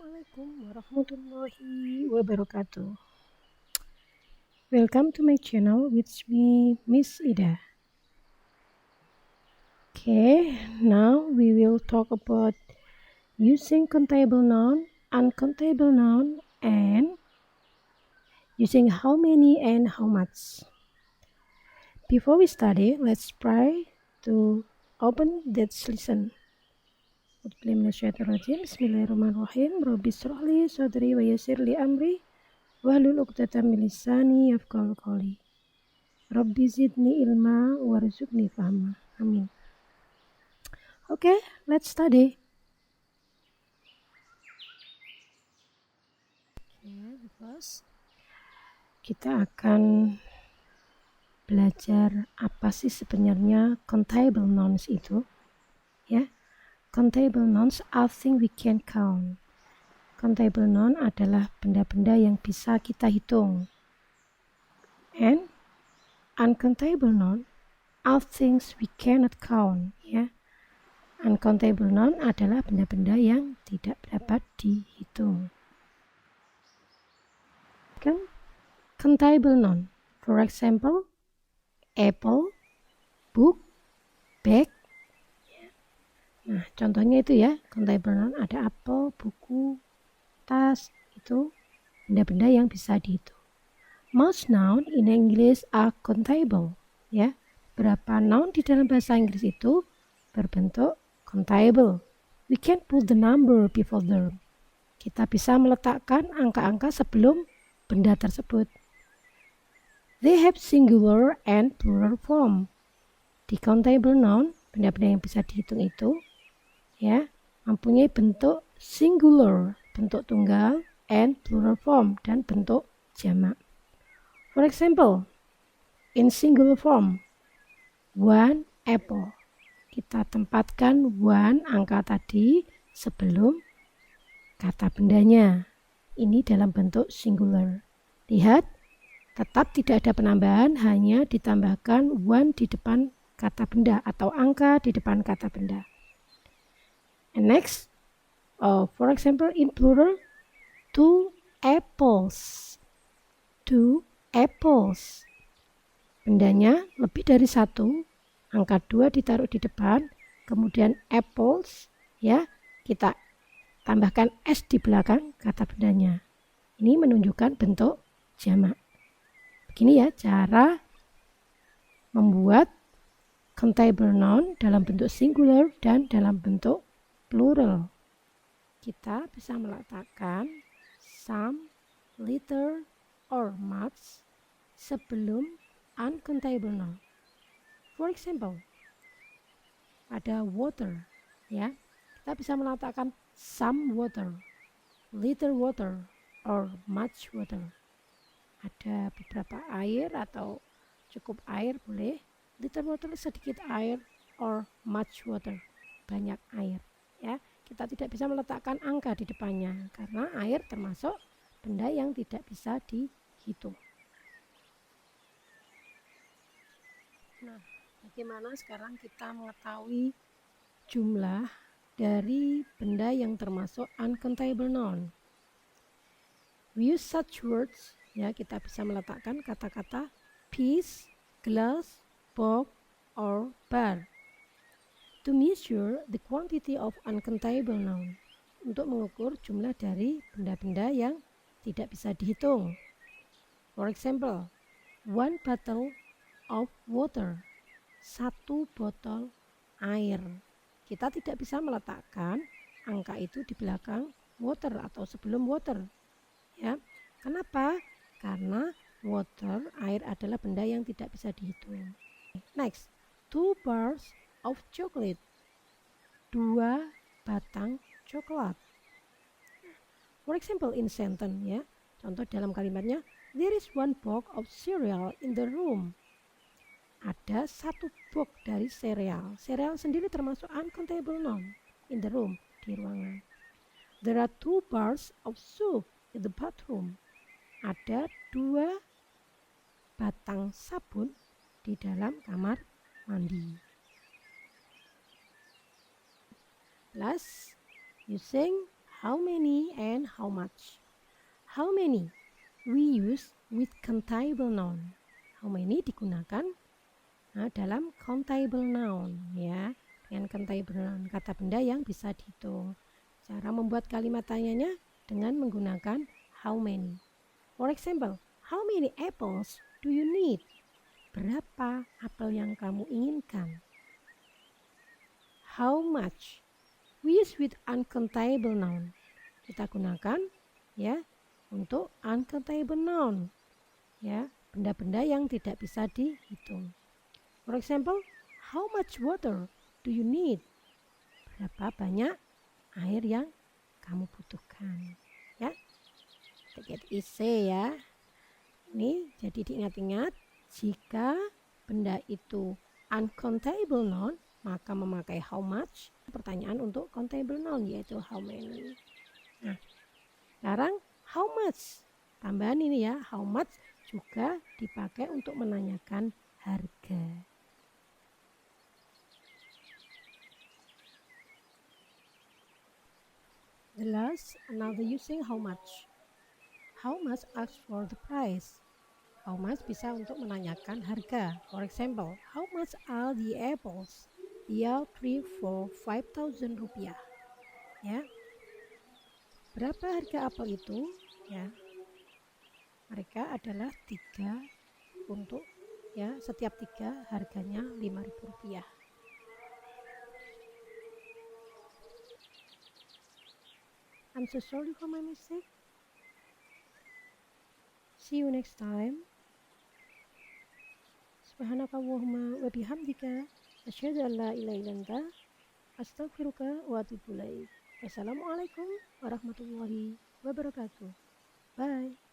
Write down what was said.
Assalamualaikum warahmatullahi wabarakatuh. Welcome to my channel with me, Miss Ida. Okay, now we will talk about using countable noun, uncountable noun, and using how many and how much. Before we study, let's try to open that lesson. Bismillahirrahmanirrahim. Rabbi shrahli sadri wa yassirli amri wahlul 'uqdatam min lisani yafqahu qawli. Rabbi zidni ilma warzuqni fahma. Amin. Okay, let's study. Okay, first kita akan belajar apa sih sebenarnya countable nouns itu. Ya, countable nouns are things we can count. Countable noun adalah benda-benda yang bisa kita hitung. And uncountable noun are things we cannot count. Ya, uncountable noun adalah benda-benda yang tidak dapat dihitung. Countable noun, for example, apple, book, bag. Nah, contohnya itu ya, countable noun ada apel, buku, tas, itu benda-benda yang bisa dihitung. Most noun in English are countable. Ya, berapa noun di dalam bahasa Inggris itu berbentuk countable. We can put the number before them. Kita bisa meletakkan angka-angka sebelum benda tersebut. They have singular and plural form. Di countable noun, benda-benda yang bisa dihitung itu ya mempunyai bentuk singular, bentuk tunggal, and plural form, dan bentuk jamak. For example, in singular form, one apple. Kita tempatkan one angka tadi sebelum kata bendanya. Ini dalam bentuk singular. Lihat, tetap tidak ada penambahan, hanya ditambahkan one di depan kata benda atau angka di depan kata benda. And next, for example, in plural, two apples. Two apples. Bendanya lebih dari satu, angka 2 ditaruh di depan, kemudian apples, ya, kita tambahkan s di belakang kata bendanya. Ini menunjukkan bentuk jamak. Begini ya cara membuat countable noun dalam bentuk singular dan dalam bentuk plural. Kita bisa meletakkan some, little, or much sebelum uncountable noun. For example, ada water, ya. Kita bisa meletakkan some water, little water, or much water. Ada beberapa air atau cukup air boleh, little water sedikit air, or much water banyak air. Ya, kita tidak bisa meletakkan angka di depannya karena air termasuk benda yang tidak bisa dihitung. Nah, bagaimana sekarang kita mengetahui jumlah dari benda yang termasuk uncountable noun? We use such words, ya, kita bisa meletakkan kata-kata piece, glass, box, or bar. To measure the quantity of uncountable noun, untuk mengukur jumlah dari benda-benda yang tidak bisa dihitung. For example, one bottle of water, satu botol air. Kita tidak bisa meletakkan angka itu di belakang water atau sebelum water. Ya, kenapa? Karena water, air adalah benda yang tidak bisa dihitung. Next, two bars of chocolate, dua batang coklat. For example, in sentence, ya, contoh dalam kalimatnya, there is one box of cereal in the room. Ada satu box dari sereal. Sereal sendiri termasuk uncountable noun in the room, di ruangan. There are two bars of soap in the bathroom. Ada dua batang sabun di dalam kamar mandi. Plus, using how many and how much. How many we use with countable noun. How many digunakan dalam countable noun ya, dengan countable noun, kata benda yang bisa dihitung. Cara membuat kalimat tanyanya dengan menggunakan how many. For example, how many apples do you need? Berapa apel yang kamu inginkan? How much? We use with uncountable noun. Kita gunakan ya untuk uncountable noun. Ya, benda-benda yang tidak bisa dihitung. For example, how much water do you need? Berapa banyak air yang kamu butuhkan? Ya, take it easy ya. Ini jadi diingat-ingat, jika benda itu uncountable noun, maka memakai how much. Pertanyaan untuk countable noun yaitu how many. Nah, sekarang how much. Tambahan ini ya, how much juga dipakai untuk menanyakan harga. The last, another using how much. How much asks for the price. How much bisa untuk menanyakan harga. For example, how much are the apples? They are 3 for 5,000 rupiah. Ya. Berapa harga apel itu? Ya. Mereka adalah 3 untuk ya, setiap 3 harganya 5.000 rupiah. I'm so sorry for my mistake. See you next time. Subhanakallahumma wa bihamdika asyhadu an la ilaha illa anta astaghfiruka wa atubu ilaik. Wassalamualaikum warahmatullahi wabarakatuh. Bye.